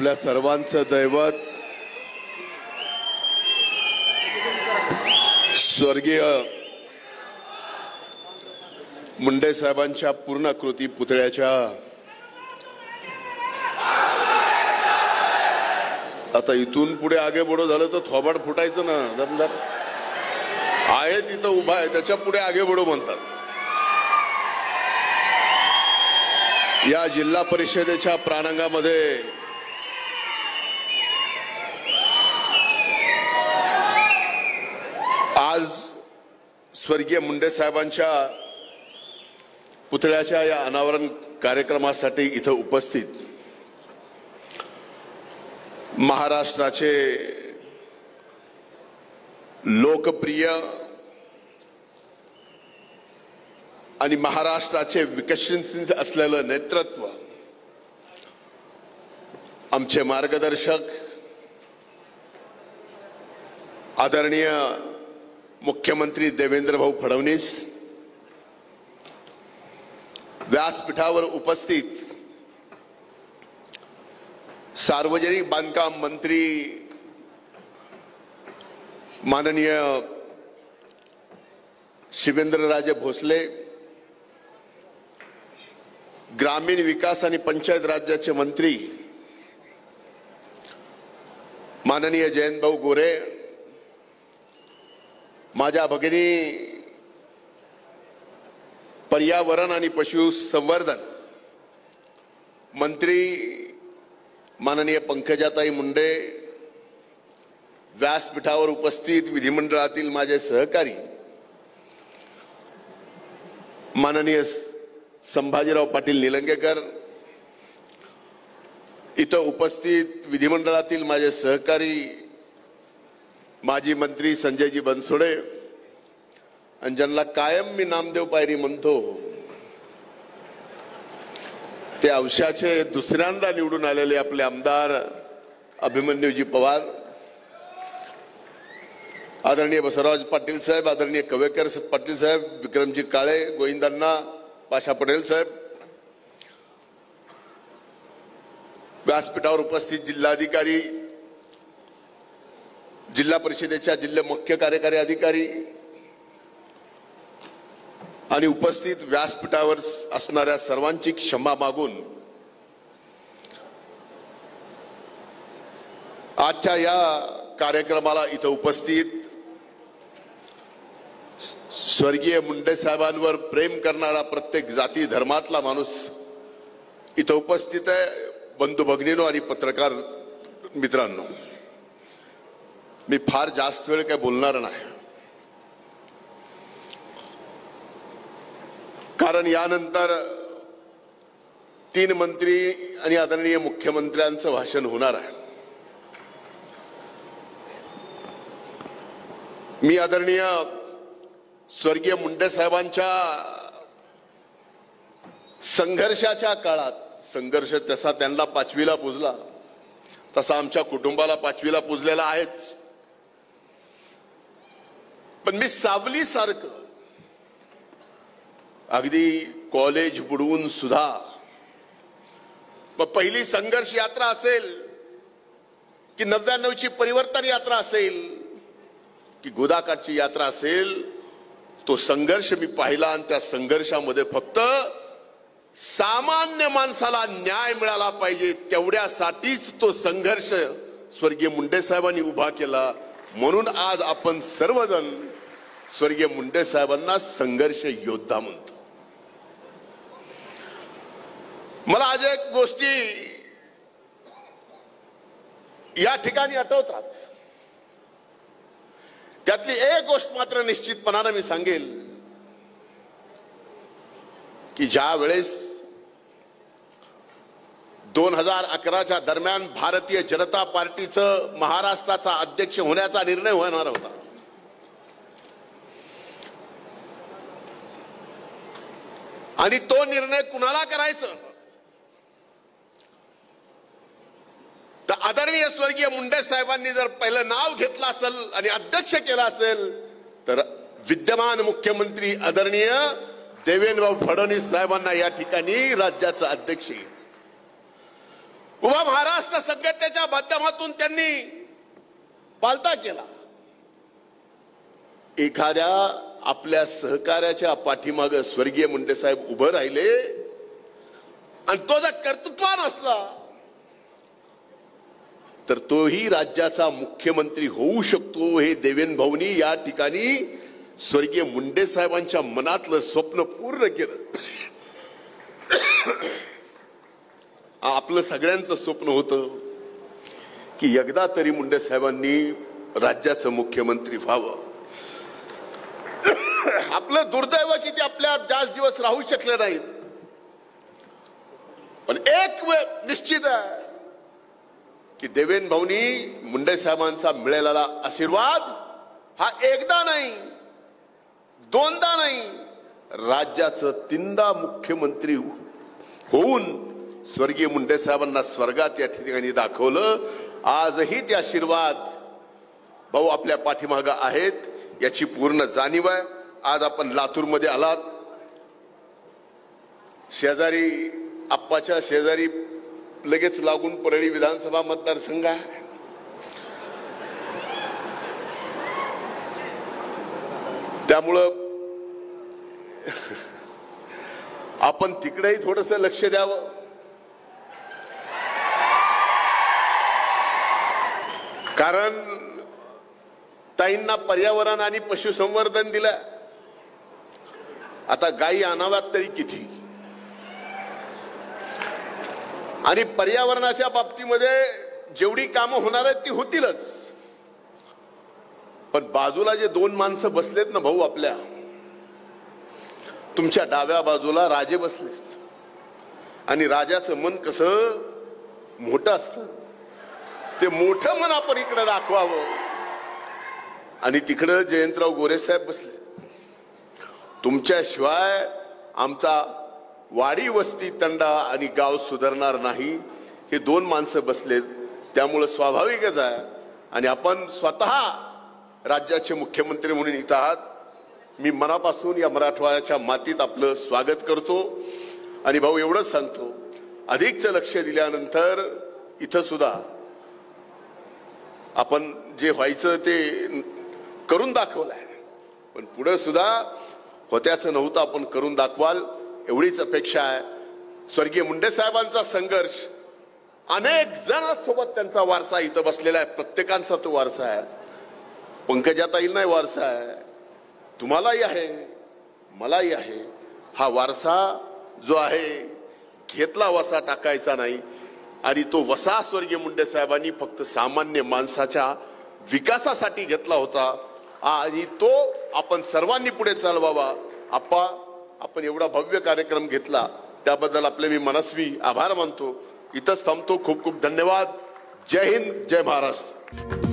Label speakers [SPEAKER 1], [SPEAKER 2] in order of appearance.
[SPEAKER 1] आपल्या सर्वांचं दैवत स्वर्गीय मुंडे साहेबांच्या पूर्णाकृती पुतळ्याच्या आता इथून पुढे आगे बढो झालं तर थोबाड फुटायचं ना. दमदार आहे तिथं उभा आहे त्याच्या पुढे आगे बढो म्हणतात. या जिल्हा परिषदेच्या प्रांगणामध्ये आज स्वर्गीय मुंडे साहेबांच्या पुतळ्याच्या या अनावरण कार्यक्रमासाठी इथं उपस्थित महाराष्ट्राचे लोकप्रिय आणि महाराष्ट्राचे विकसित असलेलं नेतृत्व आमचे मार्गदर्शक आदरणीय मुख्यमंत्री देवेंद्र भाऊ फडणवीस, व्यासपीठावर उपस्थित सार्वजनिक बांधकाम मंत्री माननीय शिवेंद्रराजे भोसले, ग्रामीण विकास आणि पंचायत राज्याचे मंत्री माननीय जयंतभाऊ गोरे, माझ्या भगिनी पर्यावरण आणि पशुसंवर्धन मंत्री माननीय पंकजाताई मुंडे, व्यासपीठावर उपस्थित विधिमंडळातील माझे सहकारी माननीय संभाजीराव पाटील निलंगेकर, इथं उपस्थित विधिमंडळातील माझे सहकारी माजी मंत्री संजयजी बनसोडे आणि ज्यांना कायम मी नामदेव पायरी म्हणतो ते औशाचे दुसऱ्यांदा निवडून आलेले आपले आमदार अभिमन्यूजी पवार, आदरणीय बसवराज पाटील साहेब, आदरणीय कवेकर पाटील साहेब, विक्रमजी काळे, गोविंदांना, पाशा पटेल साहेब, व्यासपीठावर उपस्थित जिल्हाधिकारी, जिल्हा परिषदेच्या जिल्हा मुख्य कार्यकारी अधिकारी आणि उपस्थित व्यासपीठावर असणाऱ्या सर्वांची क्षमा मागून आजच्या या कार्यक्रमाला इथं उपस्थित स्वर्गीय मुंडे साहेबांवर प्रेम करणारा प्रत्येक जाती धर्मातला माणूस इथं उपस्थित आहे. बंधू भगिनींनो आणि पत्रकार मित्रांनो, मी फार जास्त वेळ काय बोलणार नाही, कारण यानंतर 3 मंत्री आणि आदरणीय मुख्यमंत्र्यांचं भाषण होणार आहे. मी आदरणीय स्वर्गीय मुंडे साहेबांच्या संघर्षाच्या काळात, संघर्ष तसा त्यांना 5वीला पुजला तसा आमच्या कुटुंबाला 5वीला पुजलेला आहेच, पण मी सावली सारखं अगदी कॉलेज बुडवून सुद्धा, मग पहिली संघर्ष यात्रा असेल की 99ची परिवर्तन यात्रा असेल की गोदाकाठची यात्रा असेल, तो संघर्ष मी पाहिला आणि त्या संघर्षामध्ये फक्त सामान्य माणसाला न्याय मिळाला पाहिजे तेवढ्यासाठीच तो संघर्ष स्वर्गीय मुंडे साहेबांनी उभा केला. म्हणून आज आपण सर्वजण स्वर्गीय मुंडे साहेबांना संघर्ष योद्धा म्हणतो. मला आज एक गोष्टी या ठिकाणी आठवतात, त्यातली एक गोष्ट मात्र निश्चितपणाने मी सांगेल की ज्या वेळेस 2011च्या दरम्यान भारतीय जनता पार्टीचं महाराष्ट्राचा अध्यक्ष होण्याचा निर्णय होणार होता, आणि तो निर्णय कुणाला करायचं तर आदरणीय स्वर्गीय मुंडे साहेबांनी जर पहिलं नाव घेतलं असेल आणि अध्यक्ष केला असेल तर विद्यमान मुख्यमंत्री आदरणीय देवेंद्र फडणवीस साहेबांना या ठिकाणी राज्याचा अध्यक्ष. उभा महाराष्ट्र संघटनेच्या माध्यमातून त्यांनी पालथा केला. एखाद्या आपल्या सहकार्याच्या पाठीमागे स्वर्गीय मुंडे साहेब उभे राहिले आणि तो जर कर्तृत्वान असला तर तोही राज्याचा मुख्यमंत्री होऊ शकतो. हे देवेंद्र भाऊंनी या ठिकाणी स्वर्गीय मुंडे साहेबांच्या मनातलं स्वप्न पूर्ण केलं. आपलं सगळ्यांचं स्वप्न होतं की एकदा तरी मुंडे साहेबांनी राज्याचं मुख्यमंत्री व्हावं. आपलं दुर्दैव की ते आपल्या जास्त दिवस राहू शकले नाहीत. पण एक वेळ निश्चित आहे की देवेंद्र भाऊंनी मुंडे साहेबांचा मिळालेला आशीर्वाद हा एकदा नाही, दोनदा नाही, राज्याचं तीनदा मुख्यमंत्री होऊन स्वर्गीय मुंडे साहेबांना स्वर्गात या ठिकाणी दाखवलं. आजही ते आशीर्वाद भाऊ आपल्या पाठीमागे आहेत याची पूर्ण जाणीव आहे. आज आपण लातूरमध्ये आलात, शेजारी आप्पाच्या शेजारी लगेच लागून परळी विधानसभा मतदारसंघ आहे. त्यामुळं आपण तिकडेही थोडंसं लक्ष द्यावं. कारण ताईंना पर्यावरण आणि पशुसंवर्धन दिलं. आता गायी आणाव्यात तरी किती. आणि पर्यावरणाच्या बाबतीमध्ये जेवढी कामं होणार आहेत ती होतीलच. पण बाजूला जे दोन माणसं बसलेत ना भाऊ आपल्या, तुमच्या डाव्या बाजूला राजे बसलेत. आणि राजाचं मन कसं मोठं असतं, ते मोठं मन आपण इकडे दाखवावं. आणि तिकडं जयंतराव गोरे साहेब बसले. तुमच्याशिवाय आमचा वाडी वस्ती तंडा आणि गाव सुधारणार नाही. हे दोन माणसं बसलेत, त्यामुळे स्वाभाविकच आहे. आणि आपण स्वतः राज्याचे मुख्यमंत्री म्हणून इथं आहात. मी मनापासून या मराठवाड्याच्या मातीत आपलं स्वागत करतो. आणि भाऊ एवढंच सांगतो, अधिकचं लक्ष दिल्यानंतर इथं सुद्धा आपण जे व्हायचं ते करून दाखवलंय. पण पुढे सुद्धा होत्याचं नव्हतं आपण करून दाखवाल एवढीच अपेक्षा आहे. स्वर्गीय मुंडे साहेबांचा संघर्ष अनेक जणांसोबत त्यांचा वारसा इथं बसलेला आहे. प्रत्येकांचा तो वारसा आहे. पंकजाताईंनाही वारसा आहे, तुम्हालाही आहे, मलाही आहे. हा वारसा जो आहे घेतला वसा टाकायचा नाही. आणि तो वसा स्वर्गीय मुंडे साहेबांनी फक्त सामान्य माणसाच्या विकासासाठी घेतला होता. आणि तो आपण सर्वांनी पुढे चालवावा. आपण एवढा भव्य कार्यक्रम घेतला त्याबद्दल आपले मी मनस्वी आभार मानतो. इथंच थांबतो. खूप खूप धन्यवाद. जय हिंद, जय महाराष्ट्र.